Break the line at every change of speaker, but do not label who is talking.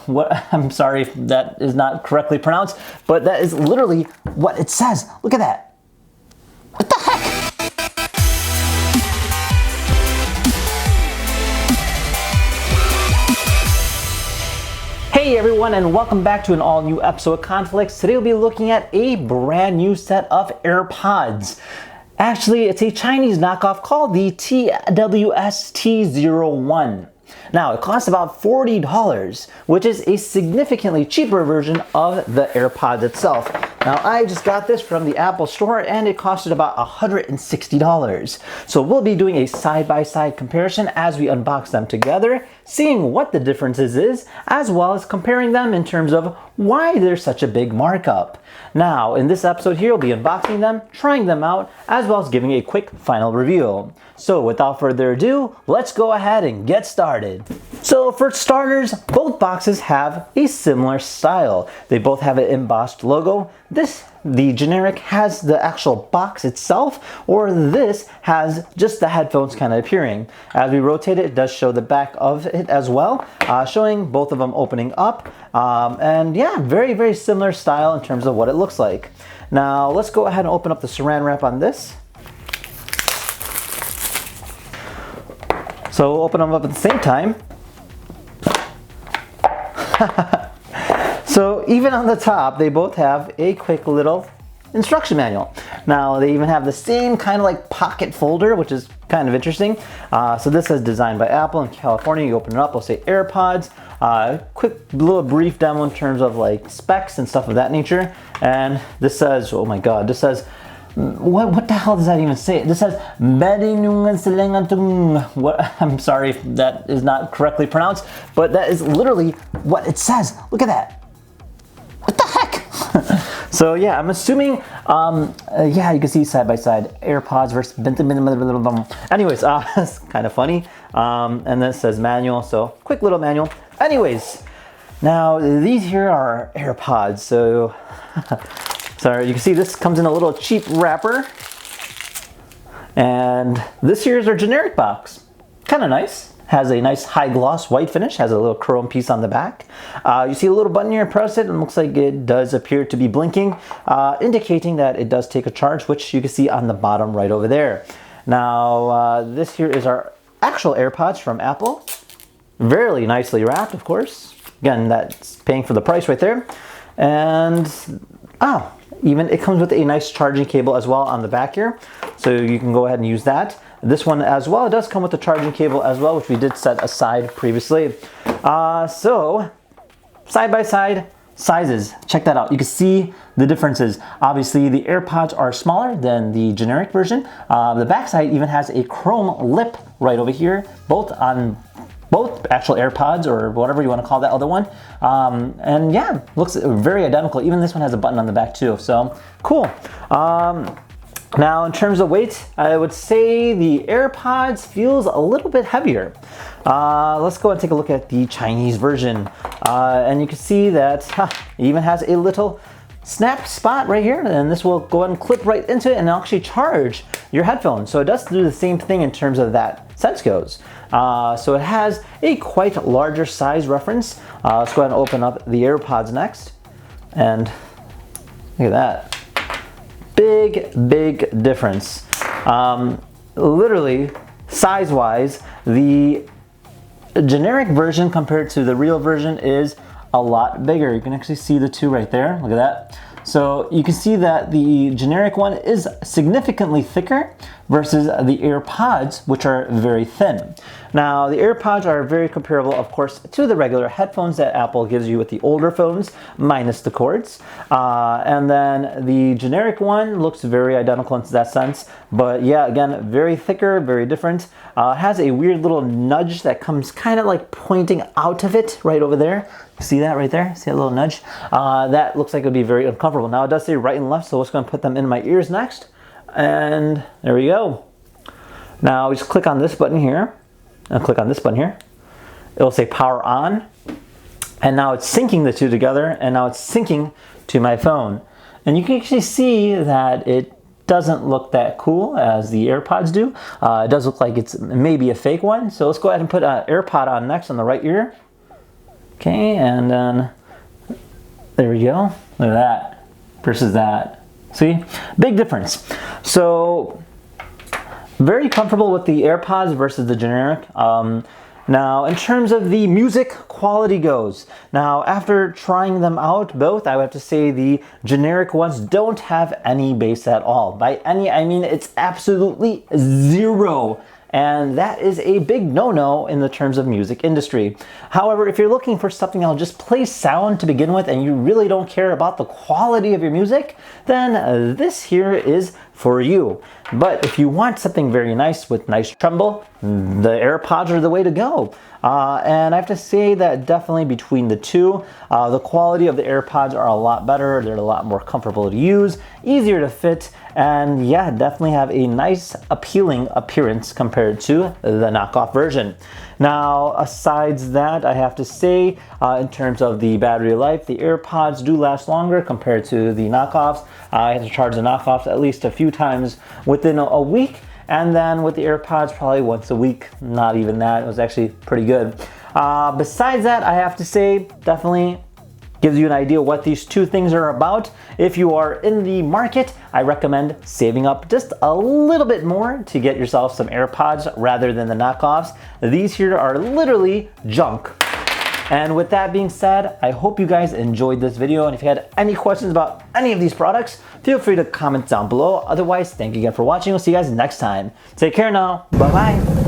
what, I'm sorry if that is not correctly pronounced, but that is literally what it says. Look at that. What the heck? Hey everyone, and welcome back to an all new episode of Conflicts. Today we'll be looking at a brand new set of AirPods. Actually, it's a Chinese knockoff called the TWS-T01. Now, it costs about $40, which is a significantly cheaper version of the AirPods itself. Now, I just got this from the Apple store and it costed about $160. So we'll be doing a side-by-side comparison as we unbox them together, seeing what the differences is, as well as comparing them in terms of why there's such a big markup. Now, in this episode here, we'll be unboxing them, trying them out, as well as giving a quick final review. So without further ado, let's go ahead and get started. So for starters, both boxes have a similar style. They both have an embossed logo. The generic has the actual box itself, or this has just the headphones kind of appearing. As we rotate it, it does show the back of it as well, showing both of them opening up. And yeah, very, very similar style in terms of what it looks like. Now let's go ahead and open up the saran wrap on this. So we'll open them up at the same time. So even on the top, they both have a quick little instruction manual. Now they even have the same kind of like pocket folder, which is kind of interesting. So this says designed by Apple in California. You open it up, it'll say AirPods. Quick little brief demo in terms of like specs and stuff of that nature. And this says, oh my God, this says, what the hell does that even say? This says, what, I'm sorry if that is not correctly pronounced, but that is literally what it says. Look at that. What the heck? So yeah, I'm assuming, yeah, you can see side by side AirPods versus. Anyways, it's kind of funny. And then it says manual, so quick little manual. Anyways, now these here are AirPods. So, sorry, you can see this comes in a little cheap wrapper. And this here is our generic box. Kind of nice. Has a nice high gloss white finish, has a little chrome piece on the back. You see a little button here, press it, and it looks like it does appear to be blinking, indicating that it does take a charge, which you can see on the bottom right over there. Now, this here is our actual AirPods from Apple. Very nicely wrapped, of course. Again, that's paying for the price right there. And, even it comes with a nice charging cable as well on the back here. So you can go ahead and use that. This one as well, it does come with the charging cable as well, which we did set aside previously. So, side by side sizes, check that out. You can see the differences. Obviously, the AirPods are smaller than the generic version. The backside even has a chrome lip right over here, both actual AirPods or whatever you want to call that other one. And yeah, looks very identical. Even this one has a button on the back too, so cool. Now, in terms of weight, I would say the AirPods feels a little bit heavier. Let's go and take a look at the Chinese version. And you can see that it even has a little snap spot right here, and this will go ahead and clip right into it and actually charge your headphones. So it does do the same thing in terms of that sense goes. So it has a quite larger size reference. Let's go ahead and open up the AirPods next. And look at that. Big difference. Literally, size-wise, the generic version compared to the real version is a lot bigger. You can actually see the two right there. Look at that. So you can see that the generic one is significantly thicker versus the AirPods, which are very thin. Now, the AirPods are very comparable, of course, to the regular headphones that Apple gives you with the older phones, minus the cords. And then the generic one looks very identical in that sense. But yeah, again, very thicker, very different. Has a weird little nudge that comes kind of like pointing out of it right over there. See that right there? See that little nudge? That looks like it would be very uncomfortable. Now, it does say right and left, so we're just going to put them in my ears next. And there we go. Now, we just click on this button here. And click on this button here. It'll say power on. And now it's syncing the two together. And now it's syncing to my phone. And you can actually see that it doesn't look that cool as the AirPods do. It does look like it's maybe a fake one. So let's go ahead and put an AirPod on next on the right ear. Okay, and then there we go. Look at that versus that. See? Big difference. So very comfortable with the AirPods versus the generic. Now, in terms of the music quality goes, now after trying them out both, I would have to say the generic ones don't have any bass at all. By any, I mean it's absolutely zero. And that is a big no-no in the terms of music industry. However, if you're looking for something that'll just play sound to begin with and you really don't care about the quality of your music, then this here is for you. But if you want something very nice with nice treble, the AirPods are the way to go. And I have to say that definitely between the two, the quality of the AirPods are a lot better. They're a lot more comfortable to use, easier to fit, and yeah, definitely have a nice appealing appearance compared to the knockoff version. Now, asides that, I have to say, in terms of the battery life, the AirPods do last longer compared to the knockoffs. I have to charge the knockoffs at least a few times within a week. And then with the AirPods, probably once a week, not even that. It was actually pretty good. Besides that, I have to say, definitely gives you an idea what these two things are about. If you are in the market, I recommend saving up just a little bit more to get yourself some AirPods rather than the knockoffs. These here are literally junk. And with that being said, I hope you guys enjoyed this video. And if you had any questions about any of these products, feel free to comment down below. Otherwise, thank you again for watching. We'll see you guys next time. Take care now. Bye-bye.